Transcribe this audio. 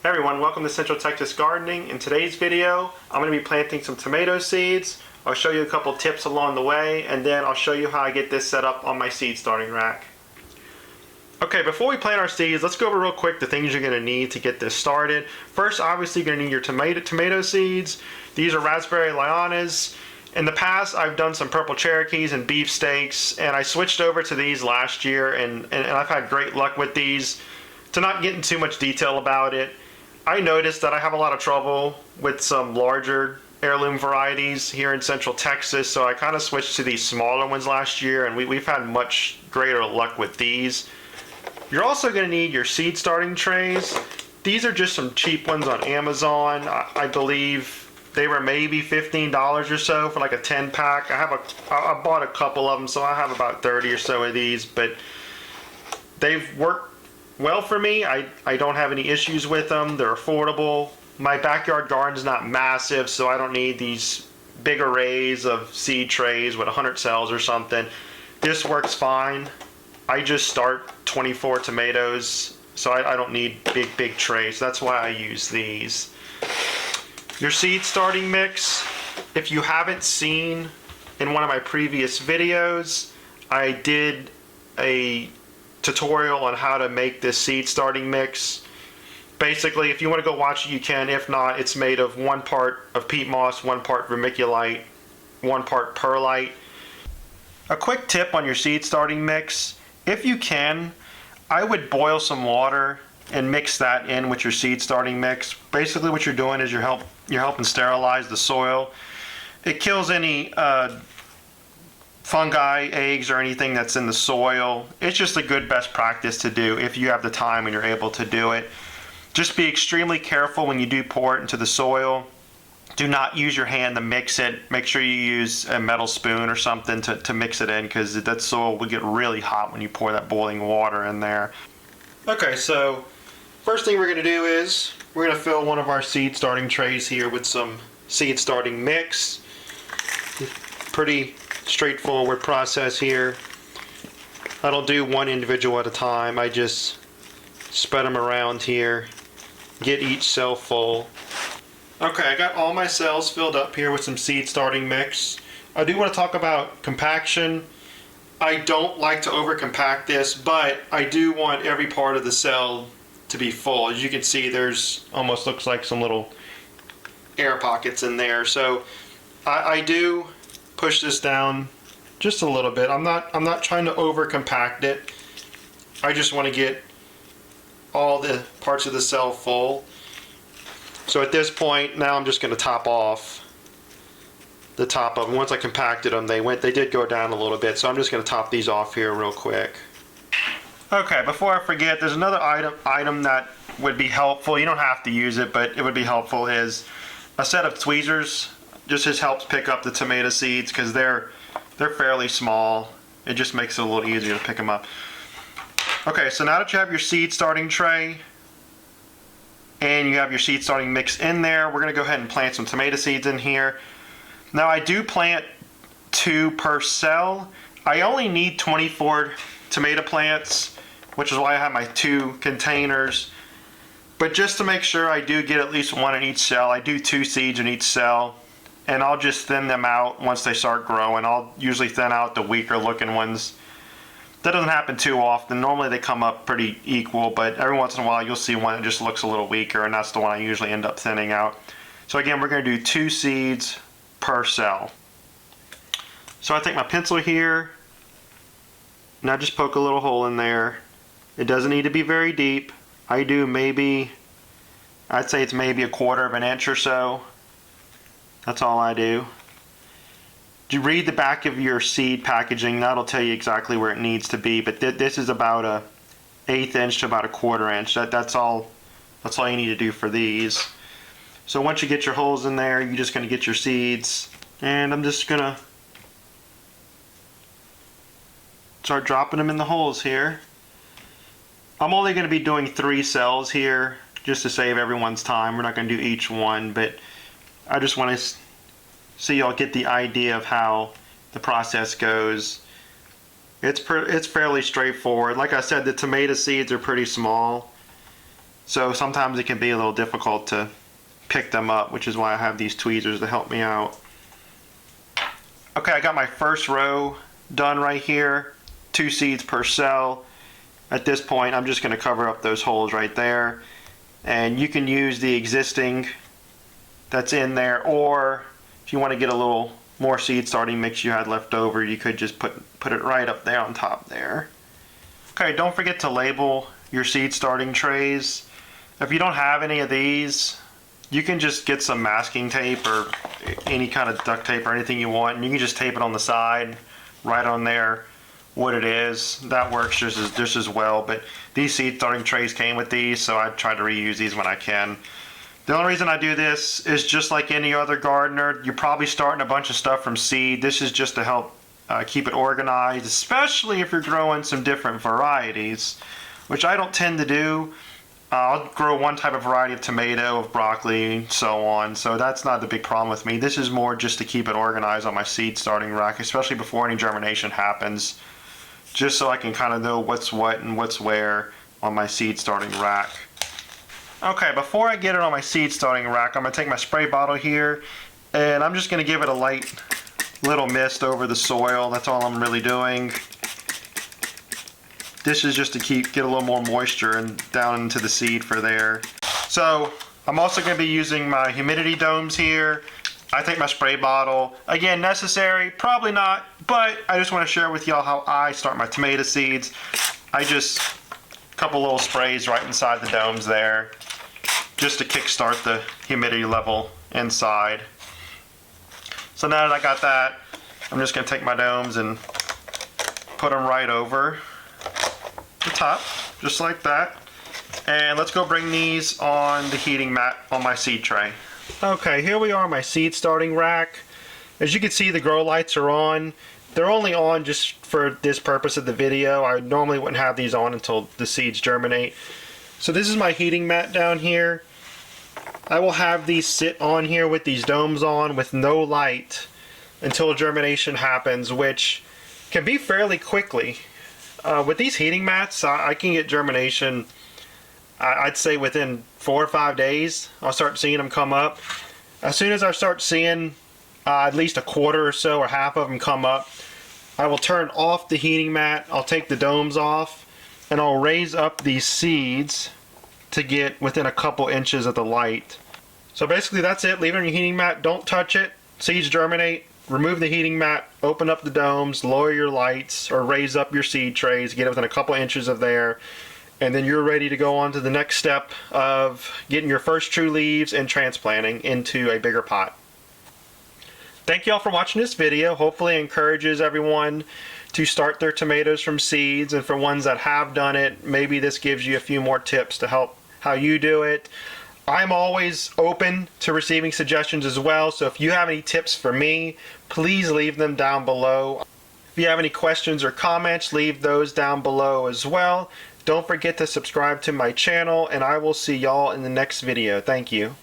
Hey everyone, welcome to Central Texas Gardening. In today's video, I'm going to be planting some tomato seeds. I'll show you a couple tips along the way, and then I'll show you how I get this set up on my seed starting rack. Okay, before we plant our seeds, let's go over real quick the things you're going to need to get this started. First, obviously, you're going to need your tomato seeds. These are raspberry lianas. In the past, I've done some purple Cherokees and beefsteaks, and I switched over to these last year, and I've had great luck with these. To not get into too much detail about it, I noticed that I have a lot of trouble with some larger heirloom varieties here in Central Texas, so I kind of switched to these smaller ones last year, and we've had much greater luck with these. You're also going to need your seed starting trays. These are just some cheap ones on Amazon. I believe they were maybe $15 or so for like a 10 pack. I bought a couple of them, so I have about 30 or so of these, but they've worked well for me. I don't have any issues with them. They're affordable. My backyard garden's not massive, so I don't need these big arrays of seed trays with 100 cells or something. This works fine. I just start 24 tomatoes, so I don't need big trays. That's why I use these. Your seed starting mix, if you haven't seen in one of my previous videos, I did a tutorial on how to make this seed starting mix. Basically, if you want to go watch it, you can. If not, it's made of 1 part of peat moss, 1 part vermiculite, 1 part perlite. A quick tip on your seed starting mix: if you can, I would boil some water and mix that in with your seed starting mix. Basically what you're doing is you're helping sterilize the soil. It kills any fungi, eggs, or anything that's in the soil. It's just a good best practice to do if you have the time and you're able to do it. Just be extremely careful when you do pour it into the soil. Do not use your hand to mix it. Make sure you use a metal spoon or something to mix it in, because that soil will get really hot when you pour that boiling water in there. Okay, so first thing we're going to do is we're going to fill one of our seed starting trays here with some seed starting mix. Pretty straightforward process here. I don't do one individual at a time. I just spread them around here, get each cell full. Okay, I got all my cells filled up here with some seed starting mix. I do want to talk about compaction. I don't like to over compact this, but I do want every part of the cell to be full. As you can see, there's almost looks like some little air pockets in there. So I do push this down just a little bit. I'm not trying to over compact it. I just want to get all the parts of the cell full. So at this point, now I'm just going to top off the top of them. Once I compacted them, they did go down a little bit. So I'm just going to top these off here real quick. Okay, before I forget, there's another item that would be helpful. You don't have to use it, but it would be helpful, is a set of tweezers. Just helps pick up the tomato seeds, because they're fairly small. It just makes it a little easier to pick them up. Okay, so now that you have your seed starting tray and you have your seed starting mix in there, we're going to go ahead and plant some tomato seeds in here. Now I do plant 2 per cell. I only need 24 tomato plants, which is why I have my 2 containers. But just to make sure I do get at least 1 in each cell, I do 2 seeds in each cell. And I'll just thin them out once they start growing. I'll usually thin out the weaker looking ones. That doesn't happen too often. Normally they come up pretty equal, but every once in a while you'll see one that just looks a little weaker, and that's the one I usually end up thinning out. So again, we're going to do 2 seeds per cell. So I take my pencil here, and I just poke a little hole in there. It doesn't need to be very deep. I do maybe, I'd say it's maybe 1/4 of an inch or so. That's all I do. You read the back of your seed packaging. That'll tell you exactly where it needs to be. But this is about a 1/8 inch to about a 1/4 inch. That's all you need to do for these. So once you get your holes in there, you're just going to get your seeds. And I'm just going to start dropping them in the holes here. I'm only going to be doing 3 cells here, just to save everyone's time. We're not going to do each one, but I just want to so y'all get the idea of how the process goes. It's fairly straightforward. Like I said, the tomato seeds are pretty small. So sometimes it can be a little difficult to pick them up, which is why I have these tweezers to help me out. Okay, I got my first row done right here. 2 seeds per cell. At this point, I'm just going to cover up those holes right there. And you can use the existing that's in there, or if you want to get a little more seed starting mix you had left over, you could just put it right up there on top there. Okay, don't forget to label your seed starting trays. If you don't have any of these, you can just get some masking tape or any kind of duct tape or anything you want, and you can just tape it on the side, right on there, what it is. That works just as well, but these seed starting trays came with these, so I try to reuse these when I can. The only reason I do this is just like any other gardener. You're probably starting a bunch of stuff from seed. This is just to help keep it organized, especially if you're growing some different varieties, which I don't tend to do. I'll grow one type of variety of tomato, of broccoli, so on. So that's not the big problem with me. This is more just to keep it organized on my seed starting rack, especially before any germination happens, just so I can kind of know what's what and what's where on my seed starting rack. Okay, before I get it on my seed starting rack, I'm going to take my spray bottle here, and I'm just going to give it a light little mist over the soil. That's all I'm really doing. This is just to get a little more moisture and down into the seed for there. So I'm also going to be using my humidity domes here. I take my spray bottle. Again, necessary, probably not, but I just want to share with y'all how I start my tomato seeds. I just a couple little sprays right inside the domes there, just to kickstart the humidity level inside. So now that I got that, I'm just going to take my domes and put them right over the top, just like that. And let's go bring these on the heating mat on my seed tray. Okay, here we are on my seed starting rack. As you can see, the grow lights are on. They're only on just for this purpose of the video. I normally wouldn't have these on until the seeds germinate. So this is my heating mat down here. I will have these sit on here with these domes on with no light until germination happens, which can be fairly quickly. With these heating mats, I can get germination, I'd say within 4 or 5 days. I'll start seeing them come up. As soon as I start seeing at least a quarter or so or half of them come up, I will turn off the heating mat, I'll take the domes off, and I'll raise up these seeds to get within a couple inches of the light. So basically that's it. Leave it on your heating mat, don't touch it, seeds germinate, remove the heating mat, open up the domes, lower your lights, or raise up your seed trays, get it within a couple inches of there, and then you're ready to go on to the next step of getting your first true leaves and transplanting into a bigger pot. Thank you all for watching this video. Hopefully it encourages everyone to start their tomatoes from seeds, and for ones that have done it, maybe this gives you a few more tips to help how you do it. I'm always open to receiving suggestions as well, so if you have any tips for me, please leave them down below. If you have any questions or comments, leave those down below as well. Don't forget to subscribe to my channel, and I will see y'all in the next video. Thank you.